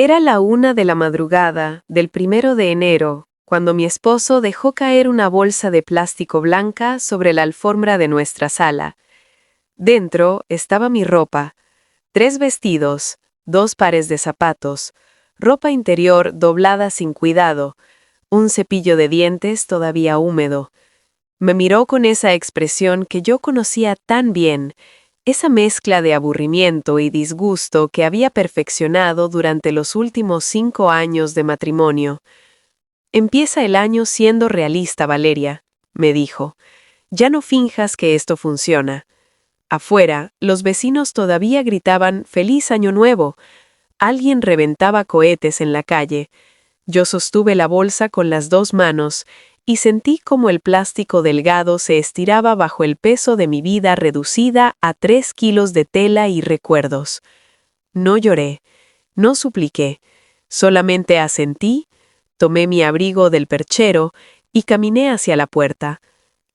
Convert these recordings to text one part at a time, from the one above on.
Era la 1 de la madrugada del 1 de enero, cuando mi esposo dejó caer una bolsa de plástico blanca sobre la alfombra de nuestra sala. Dentro estaba mi ropa, 3 vestidos, 2 pares de zapatos, ropa interior doblada sin cuidado, un cepillo de dientes todavía húmedo. Me miró con esa expresión que yo conocía tan bien, esa mezcla de aburrimiento y disgusto que había perfeccionado durante los últimos 5 años de matrimonio. «Empieza el año siendo realista, Valeria», me dijo. «Ya no finjas que esto funciona». Afuera, los vecinos todavía gritaban «¡Feliz Año Nuevo!». Alguien reventaba cohetes en la calle. Yo sostuve la bolsa con las 2 manos y sentí como el plástico delgado se estiraba bajo el peso de mi vida reducida a 3 kilos de tela y recuerdos. No lloré, no supliqué, solamente asentí, tomé mi abrigo del perchero y caminé hacia la puerta.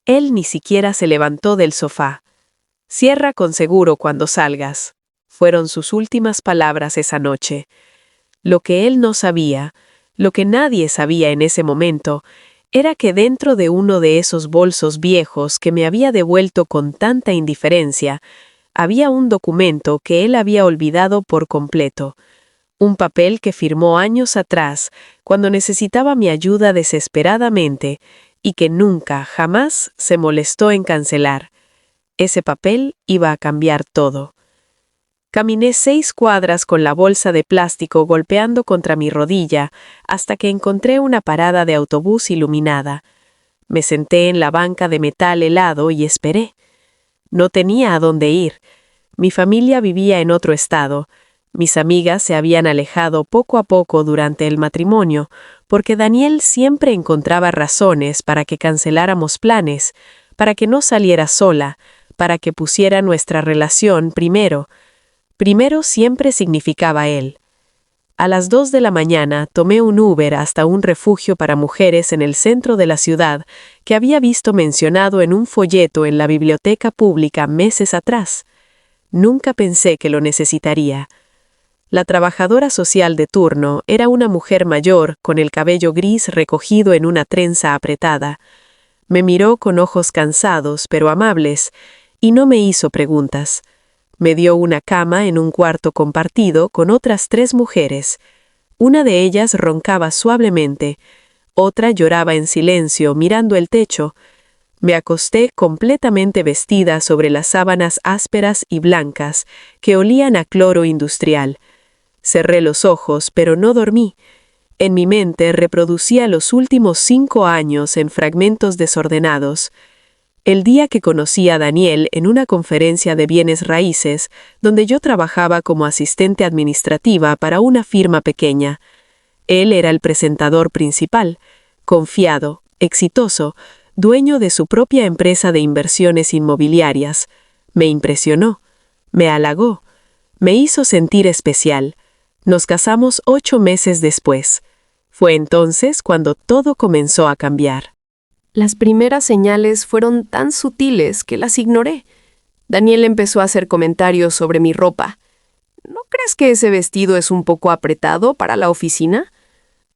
Él ni siquiera se levantó del sofá. «Cierra con seguro cuando salgas», fueron sus últimas palabras esa noche. Lo que él no sabía, lo que nadie sabía en ese momento, era que dentro de uno de esos bolsos viejos que me había devuelto con tanta indiferencia, había un documento que él había olvidado por completo. Un papel que firmó años atrás, cuando necesitaba mi ayuda desesperadamente, y que nunca, jamás se molestó en cancelar. Ese papel iba a cambiar todo. Caminé 6 cuadras con la bolsa de plástico golpeando contra mi rodilla hasta que encontré una parada de autobús iluminada. Me senté en la banca de metal helado y esperé. No tenía a dónde ir. Mi familia vivía en otro estado. Mis amigas se habían alejado poco a poco durante el matrimonio, porque Daniel siempre encontraba razones para que canceláramos planes, para que no saliera sola, para que pusiera nuestra relación primero. Primero siempre significaba él. A las 2 de la mañana tomé un Uber hasta un refugio para mujeres en el centro de la ciudad que había visto mencionado en un folleto en la biblioteca pública meses atrás. Nunca pensé que lo necesitaría. La trabajadora social de turno era una mujer mayor con el cabello gris recogido en una trenza apretada. Me miró con ojos cansados pero amables y no me hizo preguntas. Me dio una cama en un cuarto compartido con otras 3 mujeres. Una de ellas roncaba suavemente, otra lloraba en silencio mirando el techo. Me acosté completamente vestida sobre las sábanas ásperas y blancas que olían a cloro industrial. Cerré los ojos, pero no dormí. En mi mente reproducía los últimos 5 años en fragmentos desordenados. El día que conocí a Daniel en una conferencia de bienes raíces, donde yo trabajaba como asistente administrativa para una firma pequeña. Él era el presentador principal, confiado, exitoso, dueño de su propia empresa de inversiones inmobiliarias. Me impresionó, me halagó, me hizo sentir especial. Nos casamos 8 meses después. Fue entonces cuando todo comenzó a cambiar. Las primeras señales fueron tan sutiles que las ignoré. Daniel empezó a hacer comentarios sobre mi ropa. ¿No crees que ese vestido es un poco apretado para la oficina?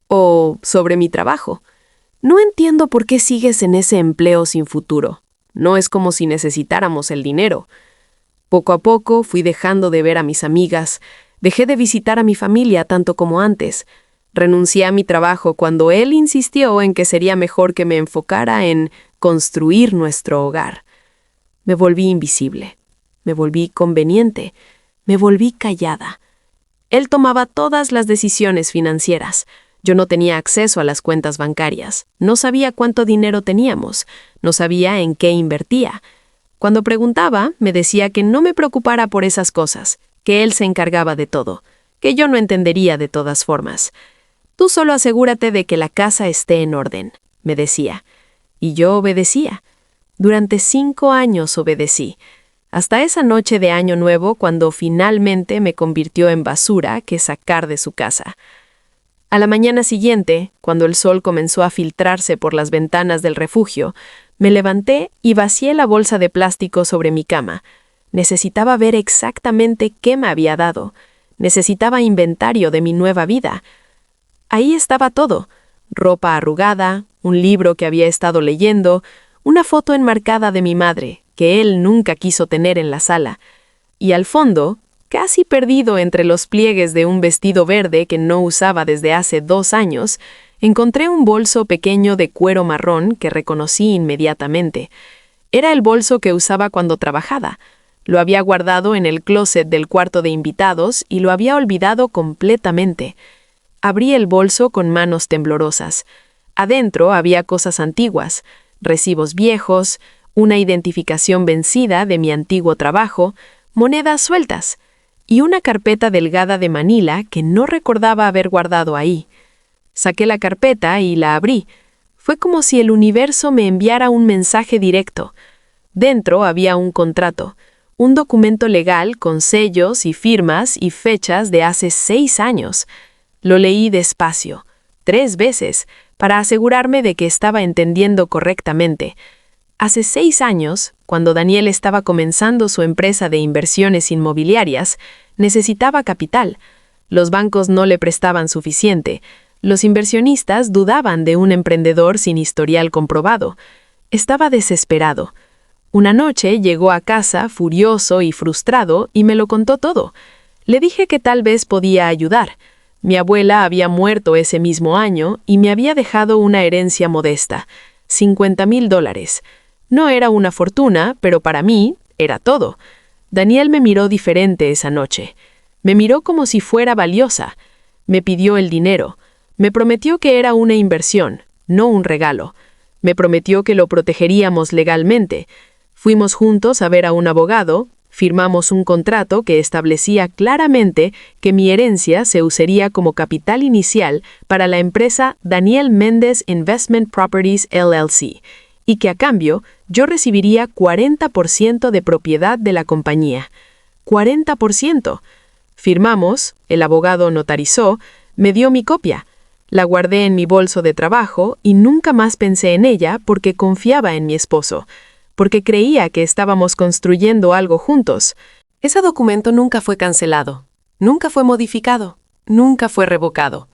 O sobre mi trabajo. No entiendo por qué sigues en ese empleo sin futuro. No es como si necesitáramos el dinero. Poco a poco fui dejando de ver a mis amigas. Dejé de visitar a mi familia tanto como antes. Renuncié a mi trabajo cuando él insistió en que sería mejor que me enfocara en construir nuestro hogar. Me volví invisible, me volví conveniente, me volví callada. Él tomaba todas las decisiones financieras. Yo no tenía acceso a las cuentas bancarias, no sabía cuánto dinero teníamos, no sabía en qué invertía. Cuando preguntaba, me decía que no me preocupara por esas cosas, que él se encargaba de todo, que yo no entendería de todas formas. «Tú solo asegúrate de que la casa esté en orden», me decía. Y yo obedecía. Durante 5 años obedecí, hasta esa noche de Año Nuevo cuando finalmente me convirtió en basura que sacar de su casa. A la mañana siguiente, cuando el sol comenzó a filtrarse por las ventanas del refugio, me levanté y vacié la bolsa de plástico sobre mi cama. Necesitaba ver exactamente qué me había dado. Necesitaba inventario de mi nueva vida. Ahí estaba todo: ropa arrugada, un libro que había estado leyendo, una foto enmarcada de mi madre, que él nunca quiso tener en la sala, y al fondo, casi perdido entre los pliegues de un vestido verde que no usaba desde hace 2 años, encontré un bolso pequeño de cuero marrón que reconocí inmediatamente. Era el bolso que usaba cuando trabajaba. Lo había guardado en el closet del cuarto de invitados y lo había olvidado completamente. Abrí el bolso con manos temblorosas. Adentro había cosas antiguas, recibos viejos, una identificación vencida de mi antiguo trabajo, monedas sueltas y una carpeta delgada de manila que no recordaba haber guardado ahí. Saqué la carpeta y la abrí. Fue como si el universo me enviara un mensaje directo. Dentro había un contrato, un documento legal con sellos y firmas y fechas de hace 6 años. Lo leí despacio, 3 veces, para asegurarme de que estaba entendiendo correctamente. Hace 6 años, cuando Daniel estaba comenzando su empresa de inversiones inmobiliarias, necesitaba capital. Los bancos no le prestaban suficiente. Los inversionistas dudaban de un emprendedor sin historial comprobado. Estaba desesperado. Una noche llegó a casa furioso y frustrado y me lo contó todo. Le dije que tal vez podía ayudar. Mi abuela había muerto ese mismo año y me había dejado una herencia modesta, $50,000. No era una fortuna, pero para mí era todo. Daniel me miró diferente esa noche. Me miró como si fuera valiosa. Me pidió el dinero. Me prometió que era una inversión, no un regalo. Me prometió que lo protegeríamos legalmente. Fuimos juntos a ver a un abogado, firmamos un contrato que establecía claramente que mi herencia se usaría como capital inicial para la empresa Daniel Méndez Investment Properties LLC, y que a cambio yo recibiría 40% de propiedad de la compañía. 40%. Firmamos, el abogado notarizó, me dio mi copia. La guardé en mi bolso de trabajo y nunca más pensé en ella porque confiaba en mi esposo, porque creía que estábamos construyendo algo juntos. Ese documento nunca fue cancelado, nunca fue modificado, nunca fue revocado.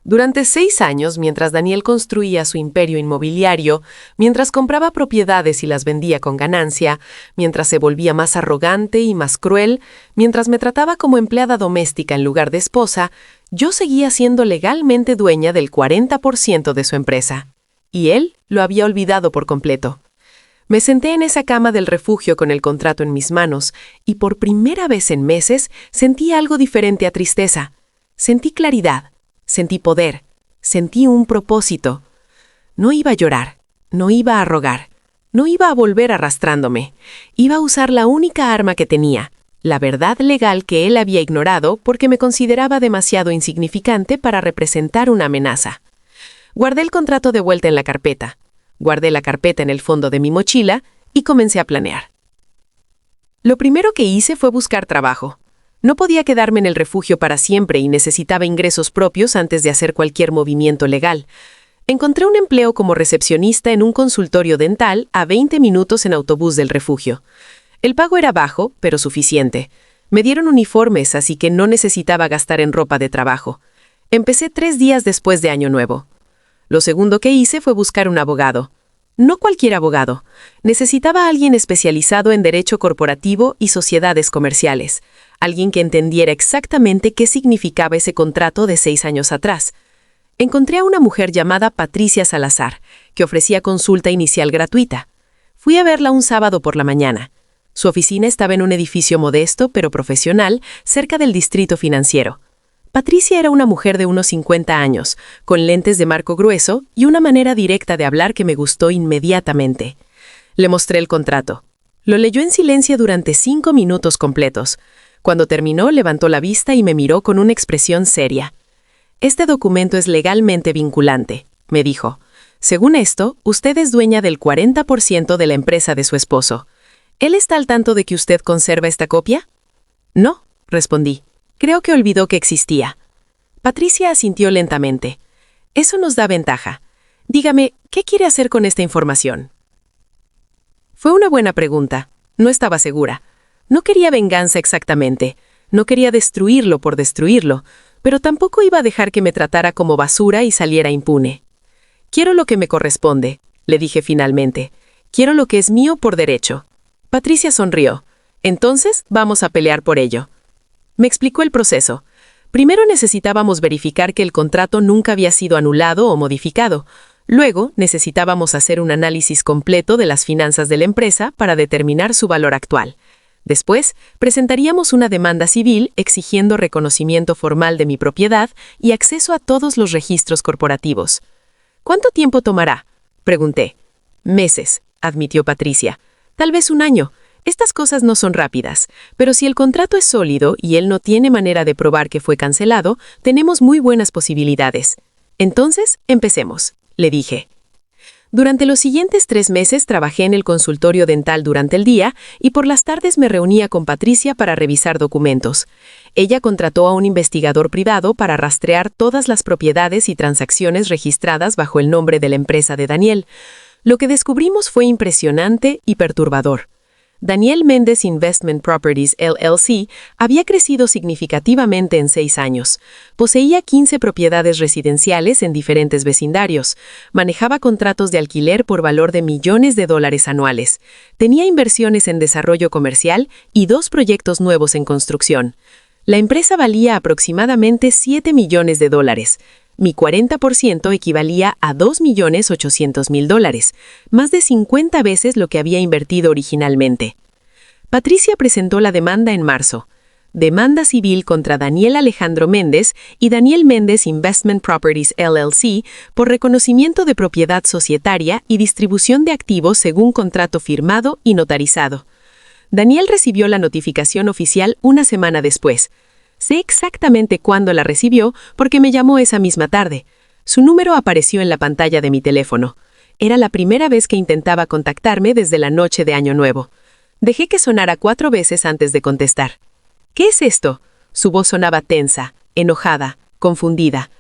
Durante 6 años, mientras Daniel construía su imperio inmobiliario, mientras compraba propiedades y las vendía con ganancia, mientras se volvía más arrogante y más cruel, mientras me trataba como empleada doméstica en lugar de esposa, yo seguía siendo legalmente dueña del 40% de su empresa. Y él lo había olvidado por completo. Me senté en esa cama del refugio con el contrato en mis manos y por primera vez en meses sentí algo diferente a tristeza. Sentí claridad. Sentí poder, sentí un propósito. No iba a llorar, no iba a rogar, no iba a volver arrastrándome. Iba a usar la única arma que tenía, la verdad legal que él había ignorado porque me consideraba demasiado insignificante para representar una amenaza. Guardé el contrato de vuelta en la carpeta, guardé la carpeta en el fondo de mi mochila y comencé a planear. Lo primero que hice fue buscar trabajo. No podía quedarme en el refugio para siempre y necesitaba ingresos propios antes de hacer cualquier movimiento legal. Encontré un empleo como recepcionista en un consultorio dental a 20 minutos en autobús del refugio. El pago era bajo, pero suficiente. Me dieron uniformes, así que no necesitaba gastar en ropa de trabajo. Empecé 3 días después de Año Nuevo. Lo segundo que hice fue buscar un abogado. No cualquier abogado. Necesitaba a alguien especializado en derecho corporativo y sociedades comerciales. Alguien que entendiera exactamente qué significaba ese contrato de 6 años atrás. Encontré a una mujer llamada Patricia Salazar, que ofrecía consulta inicial gratuita. Fui a verla un sábado por la mañana. Su oficina estaba en un edificio modesto pero profesional, cerca del distrito financiero. Patricia era una mujer de unos 50 años, con lentes de marco grueso y una manera directa de hablar que me gustó inmediatamente. Le mostré el contrato. Lo leyó en silencio durante 5 minutos completos. Cuando terminó, levantó la vista y me miró con una expresión seria. «Este documento es legalmente vinculante», me dijo. «Según esto, usted es dueña del 40% de la empresa de su esposo. ¿Él está al tanto de que usted conserva esta copia?» «No», respondí. «Creo que olvidó que existía». Patricia asintió lentamente. «Eso nos da ventaja. Dígame, ¿qué quiere hacer con esta información?» Fue una buena pregunta. No estaba segura. No quería venganza exactamente. No quería destruirlo por destruirlo, pero tampoco iba a dejar que me tratara como basura y saliera impune. Quiero lo que me corresponde, le dije finalmente. Quiero lo que es mío por derecho. Patricia sonrió. Entonces, vamos a pelear por ello. Me explicó el proceso. Primero necesitábamos verificar que el contrato nunca había sido anulado o modificado. Luego, necesitábamos hacer un análisis completo de las finanzas de la empresa para determinar su valor actual. Después, presentaríamos una demanda civil exigiendo reconocimiento formal de mi propiedad y acceso a todos los registros corporativos. ¿Cuánto tiempo tomará?, pregunté. Meses, admitió Patricia. Tal vez un año. Estas cosas no son rápidas, pero si el contrato es sólido y él no tiene manera de probar que fue cancelado, tenemos muy buenas posibilidades. Entonces, empecemos, le dije. Durante los siguientes 3 meses trabajé en el consultorio dental durante el día y por las tardes me reunía con Patricia para revisar documentos. Ella contrató a un investigador privado para rastrear todas las propiedades y transacciones registradas bajo el nombre de la empresa de Daniel. Lo que descubrimos fue impresionante y perturbador. Daniel Méndez Investment Properties LLC había crecido significativamente en 6 años. Poseía 15 propiedades residenciales en diferentes vecindarios. Manejaba contratos de alquiler por valor de millones de dólares anuales. Tenía inversiones en desarrollo comercial y 2 proyectos nuevos en construcción. La empresa valía aproximadamente $7 millones. Mi 40% equivalía a $2.800.000, más de 50 veces lo que había invertido originalmente. Patricia presentó la demanda en marzo. Demanda civil contra Daniel Alejandro Méndez y Daniel Méndez Investment Properties LLC por reconocimiento de propiedad societaria y distribución de activos según contrato firmado y notarizado. Daniel recibió la notificación oficial una semana después. Sé exactamente cuándo la recibió porque me llamó esa misma tarde. Su número apareció en la pantalla de mi teléfono. Era la primera vez que intentaba contactarme desde la noche de Año Nuevo. Dejé que sonara 4 veces antes de contestar. ¿Qué es esto? Su voz sonaba tensa, enojada, confundida.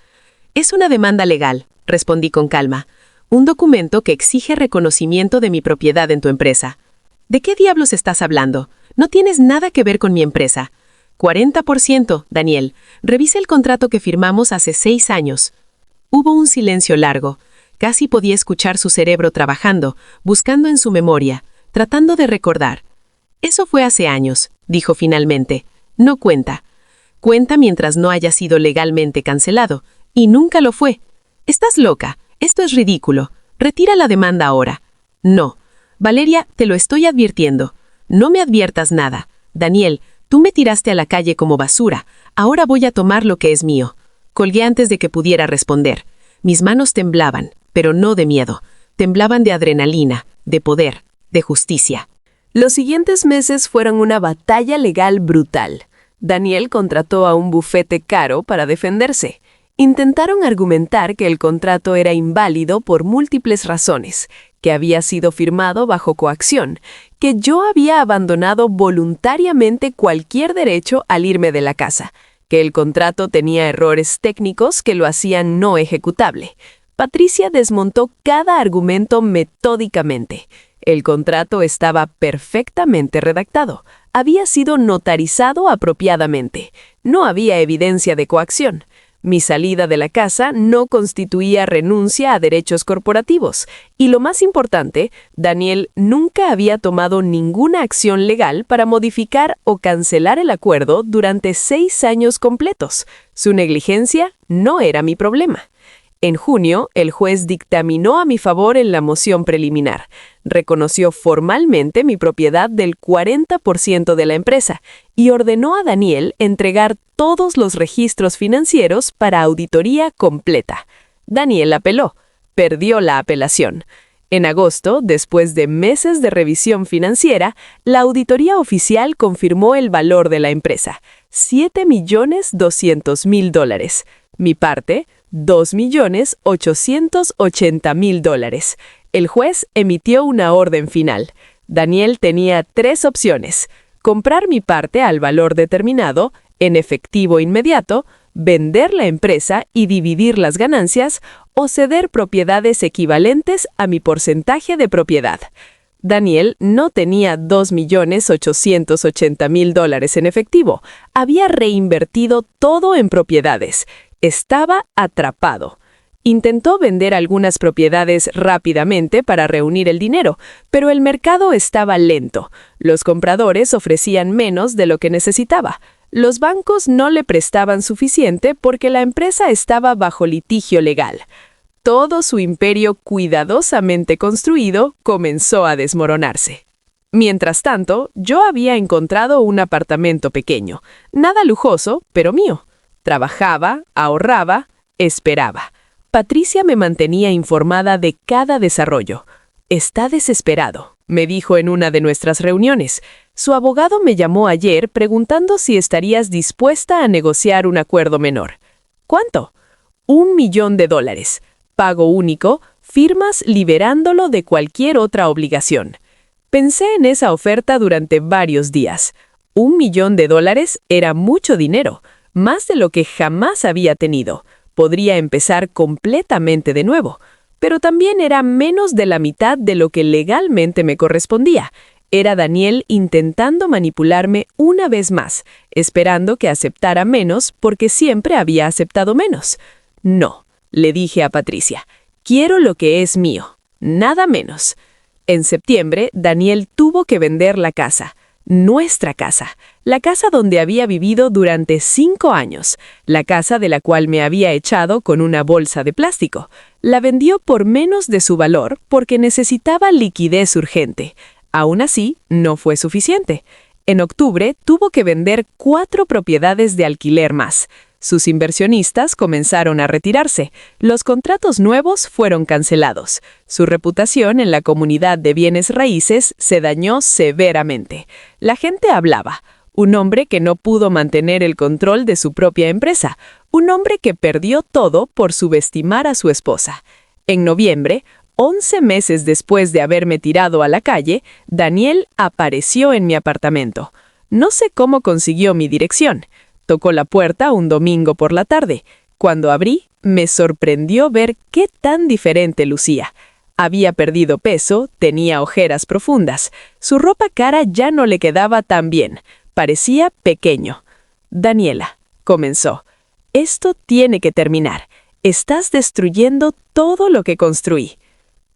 Es una demanda legal, respondí con calma. Un documento que exige reconocimiento de mi propiedad en tu empresa. ¿De qué diablos estás hablando? No tienes nada que ver con mi empresa. 40%, Daniel. Revisa el contrato que firmamos hace 6 años. Hubo un silencio largo. Casi podía escuchar su cerebro trabajando, buscando en su memoria, tratando de recordar. Eso fue hace años, dijo finalmente. No cuenta. Cuenta mientras no haya sido legalmente cancelado. Y nunca lo fue. Estás loca. Esto es ridículo. Retira la demanda ahora. No. Valeria, te lo estoy advirtiendo. No me adviertas nada. Daniel, tú me tiraste a la calle como basura. Ahora voy a tomar lo que es mío. Colgué antes de que pudiera responder. Mis manos temblaban, pero no de miedo. Temblaban de adrenalina, de poder, de justicia. Los siguientes meses fueron una batalla legal brutal. Daniel contrató a un bufete caro para defenderse. Intentaron argumentar que el contrato era inválido por múltiples razones, que había sido firmado bajo coacción, que yo había abandonado voluntariamente cualquier derecho al irme de la casa, que el contrato tenía errores técnicos que lo hacían no ejecutable. Patricia desmontó cada argumento metódicamente. El contrato estaba perfectamente redactado. Había sido notarizado apropiadamente. No había evidencia de coacción. Mi salida de la casa no constituía renuncia a derechos corporativos. Y lo más importante, Daniel nunca había tomado ninguna acción legal para modificar o cancelar el acuerdo durante 6 años completos. Su negligencia no era mi problema. En junio, el juez dictaminó a mi favor en la moción preliminar. Reconoció formalmente mi propiedad del 40% de la empresa y ordenó a Daniel entregar todos los registros financieros para auditoría completa. Daniel apeló. Perdió la apelación. En agosto, después de meses de revisión financiera, la auditoría oficial confirmó el valor de la empresa, $7.200.000. Mi parte, $2.880.000. El juez emitió una orden final. Daniel tenía 3 opciones: comprar mi parte al valor determinado, en efectivo inmediato, vender la empresa y dividir las ganancias, o ceder propiedades equivalentes a mi porcentaje de propiedad. Daniel no tenía $2.880.000 en efectivo. Había reinvertido todo en propiedades. Estaba atrapado. Intentó vender algunas propiedades rápidamente para reunir el dinero, pero el mercado estaba lento. Los compradores ofrecían menos de lo que necesitaba. Los bancos no le prestaban suficiente porque la empresa estaba bajo litigio legal. Todo su imperio cuidadosamente construido comenzó a desmoronarse. Mientras tanto, yo había encontrado un apartamento pequeño, nada lujoso, pero mío. Trabajaba, ahorraba, esperaba. Patricia me mantenía informada de cada desarrollo. «Está desesperado», me dijo en una de nuestras reuniones. Su abogado me llamó ayer preguntando si estarías dispuesta a negociar un acuerdo menor. «¿Cuánto?» $1 millón. Pago único, firmas liberándolo de cualquier otra obligación. Pensé en esa oferta durante varios días. $1 millón era mucho dinero, más de lo que jamás había tenido. Podría empezar completamente de nuevo, pero también era menos de la mitad de lo que legalmente me correspondía. Era Daniel intentando manipularme una vez más, esperando que aceptara menos porque siempre había aceptado menos. «No», le dije a Patricia, «quiero lo que es mío, nada menos». En septiembre, Daniel tuvo que vender la casa. Nuestra casa, la casa donde había vivido durante 5 años, la casa de la cual me había echado con una bolsa de plástico. La vendió por menos de su valor porque necesitaba liquidez urgente. Aún así, no fue suficiente. En octubre tuvo que vender 4 propiedades de alquiler más. Sus inversionistas comenzaron a retirarse. Los contratos nuevos fueron cancelados. Su reputación en la comunidad de bienes raíces se dañó severamente. La gente hablaba. Un hombre que no pudo mantener el control de su propia empresa. Un hombre que perdió todo por subestimar a su esposa. En noviembre, 11 meses después de haberme tirado a la calle, Daniel apareció en mi apartamento. No sé cómo consiguió mi dirección. Tocó la puerta un domingo por la tarde. Cuando abrí, me sorprendió ver qué tan diferente lucía. Había perdido peso, tenía ojeras profundas. Su ropa cara ya no le quedaba tan bien. Parecía pequeño. «Daniela», comenzó, «esto tiene que terminar. Estás destruyendo todo lo que construí».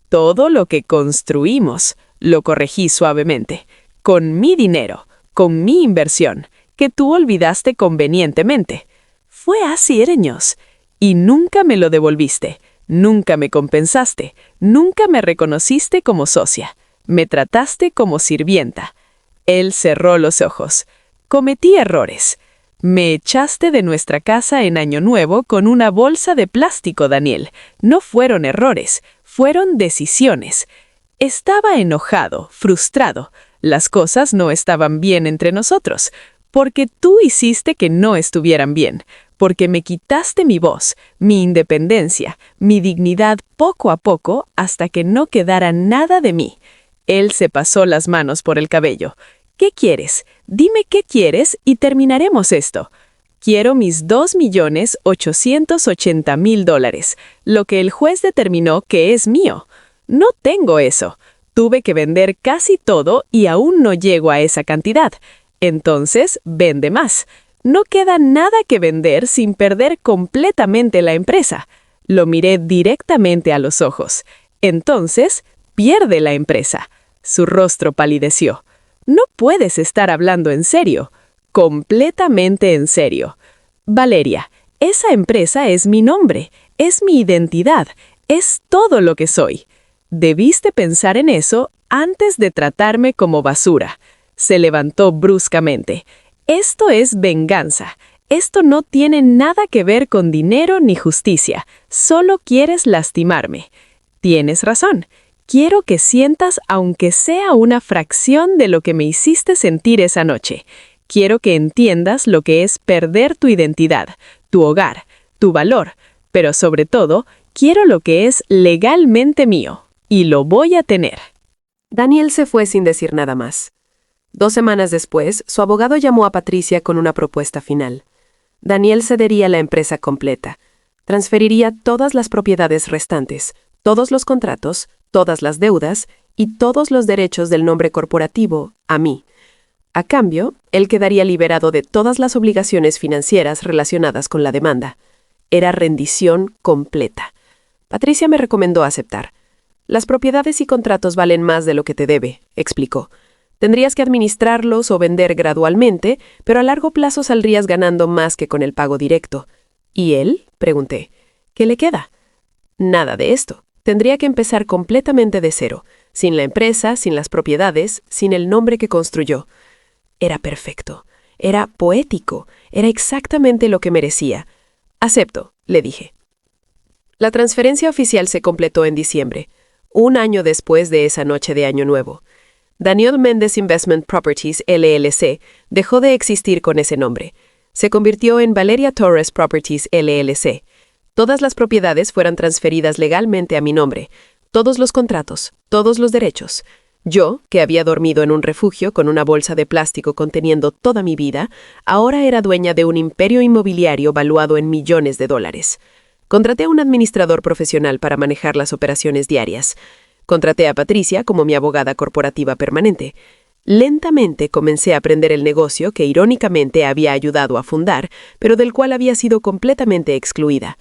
«Todo lo que construimos», lo corregí suavemente. «Con mi dinero, con mi inversión, que tú olvidaste convenientemente. Fue hace años. Y nunca me lo devolviste. Nunca me compensaste. Nunca me reconociste como socia. Me trataste como sirvienta». Él cerró los ojos. «Cometí errores. Me echaste de nuestra casa en Año Nuevo con una bolsa de plástico, Daniel. No fueron errores, fueron decisiones». Estaba enojado, frustrado. Las cosas no estaban bien entre nosotros. Porque tú hiciste que no estuvieran bien, porque me quitaste mi voz, mi independencia, mi dignidad poco a poco hasta que no quedara nada de mí. Él se pasó las manos por el cabello. «¿Qué quieres? Dime qué quieres y terminaremos esto». «Quiero mis $2.880.000, lo que el juez determinó que es mío. No tengo eso. Tuve que vender casi todo y aún no llego a esa cantidad. Entonces, vende más. No queda nada que vender sin perder completamente la empresa». Lo miré directamente a los ojos. «Entonces, pierde la empresa». Su rostro palideció. «No puedes estar hablando en serio». «Completamente en serio. Valeria, esa empresa es mi nombre, es mi identidad, es todo lo que soy. Debiste pensar en eso antes de tratarme como basura». Se levantó bruscamente. «Esto es venganza. Esto no tiene nada que ver con dinero ni justicia. Solo quieres lastimarme». «Tienes razón. Quiero que sientas aunque sea una fracción de lo que me hiciste sentir esa noche. Quiero que entiendas lo que es perder tu identidad, tu hogar, tu valor. Pero sobre todo, quiero lo que es legalmente mío. Y lo voy a tener». Daniel se fue sin decir nada más. 2 semanas después, su abogado llamó a Patricia con una propuesta final. Daniel cedería la empresa completa. Transferiría todas las propiedades restantes, todos los contratos, todas las deudas y todos los derechos del nombre corporativo a mí. A cambio, él quedaría liberado de todas las obligaciones financieras relacionadas con la demanda. Era rendición completa. Patricia me recomendó aceptar. Las propiedades y contratos valen más de lo que te debe, explicó. Tendrías que administrarlos o vender gradualmente, pero a largo plazo saldrías ganando más que con el pago directo. ¿Y él?, pregunté. ¿Qué le queda? Nada de esto. Tendría que empezar completamente de cero, sin la empresa, sin las propiedades, sin el nombre que construyó. Era perfecto. Era poético. Era exactamente lo que merecía. Acepto, le dije. La transferencia oficial se completó en diciembre, un año después de esa noche de Año Nuevo. Daniel Méndez Investment Properties, LLC, dejó de existir con ese nombre. Se convirtió en Valeria Torres Properties, LLC. Todas las propiedades fueron transferidas legalmente a mi nombre. Todos los contratos, todos los derechos. Yo, que había dormido en un refugio con una bolsa de plástico conteniendo toda mi vida, ahora era dueña de un imperio inmobiliario valuado en millones de dólares. Contraté a un administrador profesional para manejar las operaciones diarias. Contraté a Patricia como mi abogada corporativa permanente. Lentamente comencé a aprender el negocio que irónicamente había ayudado a fundar, pero del cual había sido completamente excluida.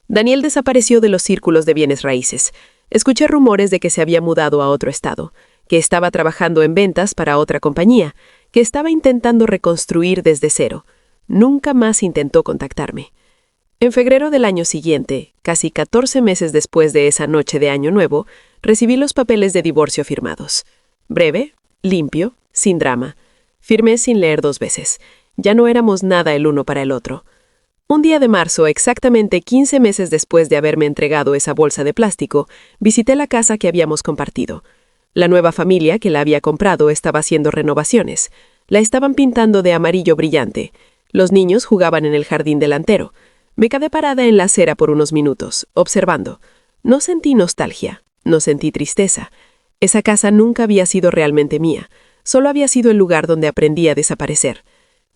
Daniel desapareció de los círculos de bienes raíces. Escuché rumores de que se había mudado a otro estado, que estaba trabajando en ventas para otra compañía, que estaba intentando reconstruir desde cero. Nunca más intentó contactarme. En febrero del año siguiente, casi 14 meses después de esa noche de Año Nuevo, recibí los papeles de divorcio firmados. Breve, limpio, sin drama. Firmé sin leer 2 veces. Ya no éramos nada el uno para el otro. Un día de marzo, exactamente 15 meses después de haberme entregado esa bolsa de plástico, visité la casa que habíamos compartido. La nueva familia que la había comprado estaba haciendo renovaciones. La estaban pintando de amarillo brillante. Los niños jugaban en el jardín delantero. Me quedé parada en la acera por unos minutos, observando. No sentí nostalgia, no sentí tristeza. Esa casa nunca había sido realmente mía, solo había sido el lugar donde aprendí a desaparecer.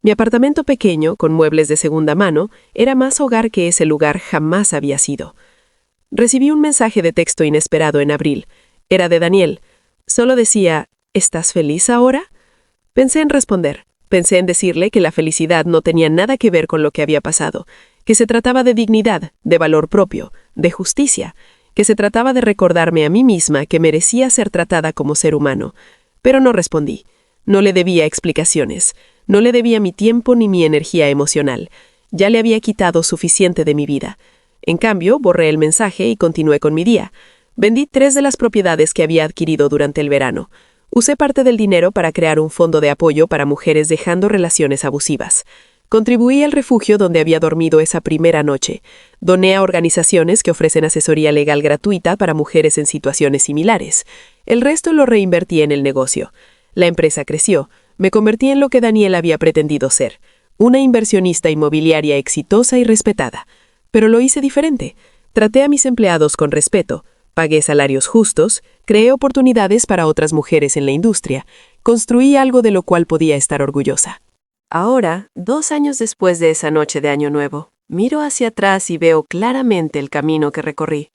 Mi apartamento pequeño, con muebles de segunda mano, era más hogar que ese lugar jamás había sido. Recibí un mensaje de texto inesperado en abril. Era de Daniel. Solo decía, ¿estás feliz ahora? Pensé en responder. Pensé en decirle que la felicidad no tenía nada que ver con lo que había pasado, que se trataba de dignidad, de valor propio, de justicia, que se trataba de recordarme a mí misma que merecía ser tratada como ser humano. Pero no respondí. No le debía explicaciones. No le debía mi tiempo ni mi energía emocional. Ya le había quitado suficiente de mi vida. En cambio, borré el mensaje y continué con mi día. Vendí 3 de las propiedades que había adquirido durante el verano. Usé parte del dinero para crear un fondo de apoyo para mujeres dejando relaciones abusivas. Contribuí al refugio donde había dormido esa primera noche. Doné a organizaciones que ofrecen asesoría legal gratuita para mujeres en situaciones similares. El resto lo reinvertí en el negocio. La empresa creció. Me convertí en lo que Daniel había pretendido ser, una inversionista inmobiliaria exitosa y respetada. Pero lo hice diferente. Traté a mis empleados con respeto. Pagué salarios justos, creé oportunidades para otras mujeres en la industria, construí algo de lo cual podía estar orgullosa. Ahora, 2 años después de esa noche de Año Nuevo, miro hacia atrás y veo claramente el camino que recorrí.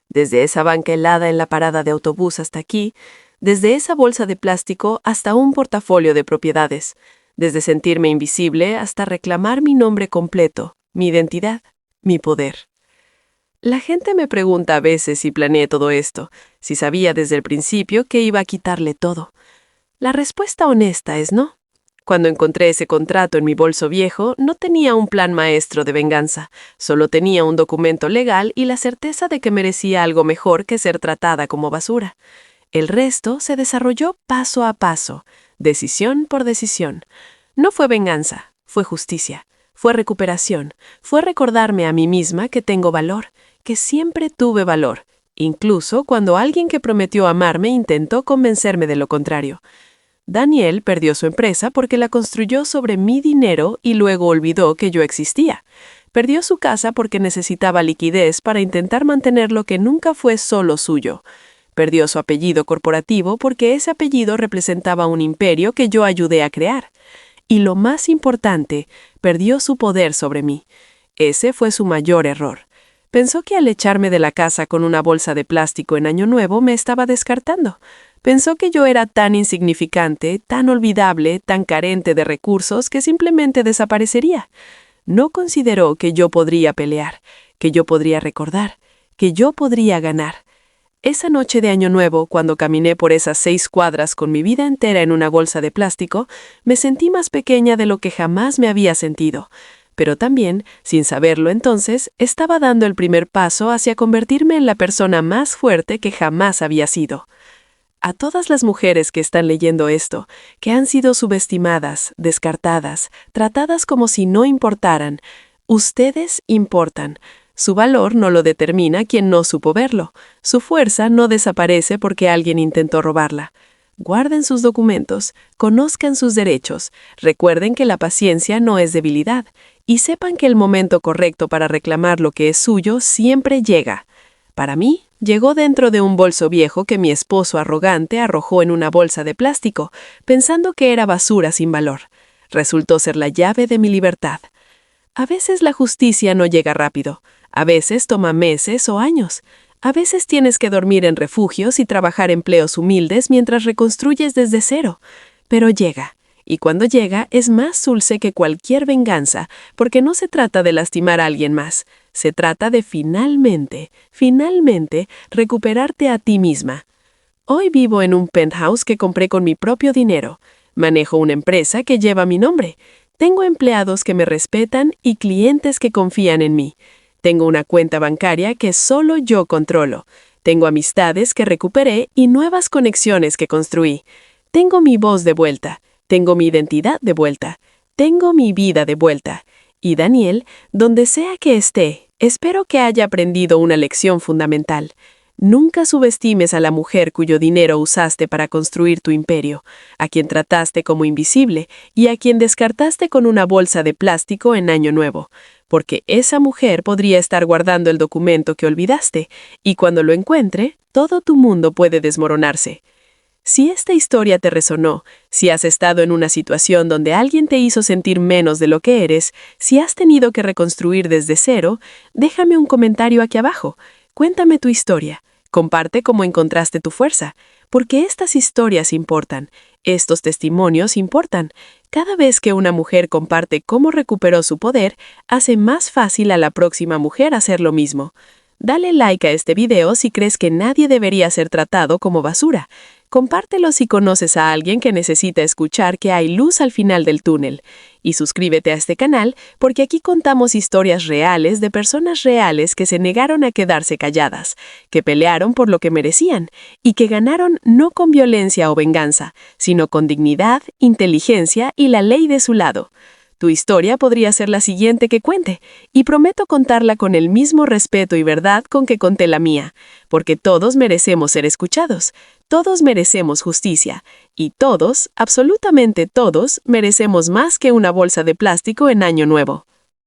Desde esa banca helada en la parada de autobús hasta aquí, desde esa bolsa de plástico hasta un portafolio de propiedades, desde sentirme invisible hasta reclamar mi nombre completo, mi identidad, mi poder. La gente me pregunta a veces si planeé todo esto, si sabía desde el principio que iba a quitarle todo. La respuesta honesta es no. Cuando encontré ese contrato en mi bolso viejo, no tenía un plan maestro de venganza, solo tenía un documento legal y la certeza de que merecía algo mejor que ser tratada como basura. El resto se desarrolló paso a paso, decisión por decisión. No fue venganza, fue justicia, fue recuperación, fue recordarme a mí misma que tengo valor, que siempre tuve valor, incluso cuando alguien que prometió amarme intentó convencerme de lo contrario. Daniel perdió su empresa porque la construyó sobre mi dinero y luego olvidó que yo existía. Perdió su casa porque necesitaba liquidez para intentar mantener lo que nunca fue solo suyo. Perdió su apellido corporativo porque ese apellido representaba un imperio que yo ayudé a crear. Y lo más importante, perdió su poder sobre mí. Ese fue su mayor error. Pensó que al echarme de la casa con una bolsa de plástico en Año Nuevo me estaba descartando. Pensó que yo era tan insignificante, tan olvidable, tan carente de recursos que simplemente desaparecería. No consideró que yo podría pelear, que yo podría recordar, que yo podría ganar. Esa noche de Año Nuevo, cuando caminé por esas 6 cuadras con mi vida entera en una bolsa de plástico, me sentí más pequeña de lo que jamás me había sentido. Pero también, sin saberlo entonces, estaba dando el primer paso hacia convertirme en la persona más fuerte que jamás había sido. A todas las mujeres que están leyendo esto, que han sido subestimadas, descartadas, tratadas como si no importaran, ustedes importan. Su valor no lo determina quien no supo verlo. Su fuerza no desaparece porque alguien intentó robarla. Guarden sus documentos, conozcan sus derechos, recuerden que la paciencia no es debilidad, y sepan que el momento correcto para reclamar lo que es suyo siempre llega. Para mí, llegó dentro de un bolso viejo que mi esposo arrogante arrojó en una bolsa de plástico, pensando que era basura sin valor. Resultó ser la llave de mi libertad. A veces la justicia no llega rápido. A veces toma meses o años. A veces tienes que dormir en refugios y trabajar empleos humildes mientras reconstruyes desde cero. Pero llega. Y cuando llega es más dulce que cualquier venganza, porque no se trata de lastimar a alguien más. Se trata de finalmente recuperarte a ti misma. Hoy vivo en un penthouse que compré con mi propio dinero. Manejo una empresa que lleva mi nombre. Tengo empleados que me respetan y clientes que confían en mí. Tengo una cuenta bancaria que solo yo controlo. Tengo amistades que recuperé y nuevas conexiones que construí. Tengo mi voz de vuelta. Tengo mi identidad de vuelta. Tengo mi vida de vuelta. Y Daniel, donde sea que esté, espero que haya aprendido una lección fundamental. Nunca subestimes a la mujer cuyo dinero usaste para construir tu imperio, a quien trataste como invisible y a quien descartaste con una bolsa de plástico en Año Nuevo, porque esa mujer podría estar guardando el documento que olvidaste, y cuando lo encuentre, todo tu mundo puede desmoronarse. Si esta historia te resonó, si has estado en una situación donde alguien te hizo sentir menos de lo que eres, si has tenido que reconstruir desde cero, déjame un comentario aquí abajo. Cuéntame tu historia. Comparte cómo encontraste tu fuerza, porque estas historias importan, estos testimonios importan. Cada vez que una mujer comparte cómo recuperó su poder, hace más fácil a la próxima mujer hacer lo mismo. Dale like a este video si crees que nadie debería ser tratado como basura. Compártelo si conoces a alguien que necesita escuchar que hay luz al final del túnel. Y suscríbete a este canal porque aquí contamos historias reales de personas reales que se negaron a quedarse calladas, que pelearon por lo que merecían y que ganaron no con violencia o venganza, sino con dignidad, inteligencia y la ley de su lado. Tu historia podría ser la siguiente que cuente, y prometo contarla con el mismo respeto y verdad con que conté la mía, porque todos merecemos ser escuchados, todos merecemos justicia, y todos, absolutamente todos, merecemos más que una bolsa de plástico en Año Nuevo.